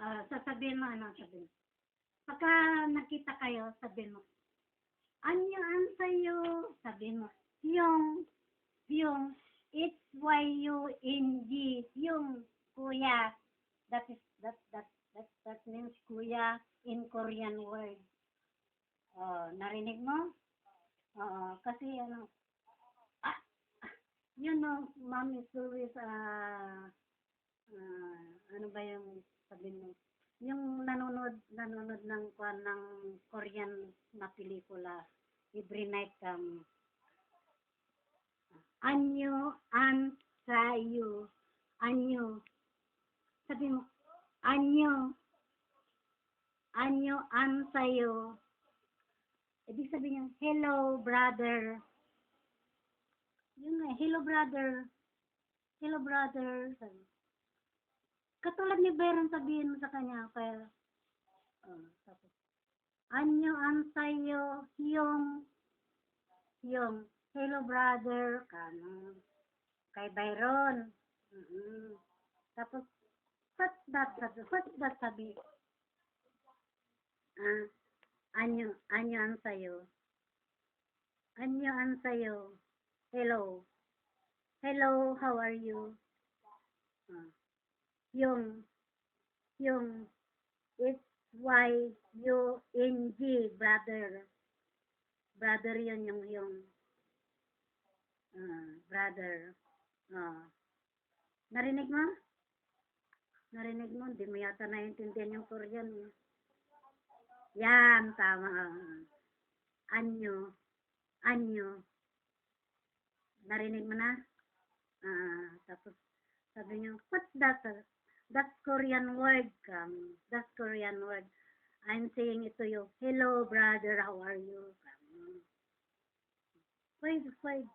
Sasabihin mo, ano, sabihin. Pagka nakita kayo, sabihin mo, anyo ang sayo, sabihin mo, yung, Hyung, yung, kuya, that means kuya in Korean word. Narinig mo? Kasi ano, ah, you know, mom is always, ano ba yung sabihin mo? Yung nanonood ng Korean na pelikula, every night anyo an sayo, anyo, sabi mo, anyo an sayo, ibig sabihin yung hello brother, yun nga, hello brother, sabi. Katulad ni Byron, sabihin mo sa kanya, kaya, tapos, anyo an sayo, yung, hello brother, kay Byron. Tapos, what's that sabi? Anyo an sayo. Anyo an sayo. Hello. Hello, how are you? Yung, Syung, brother. Brother yun, yung, brother. Narinig mo? Hindi mo yata naiintindihan yung Korean. Yan, tama. Anyo. Narinig mo na? Tapos, sabi niyo, what's that? That's Korean word. That's Korean word. I'm saying it to you. Hello, brother. How are you? Wait.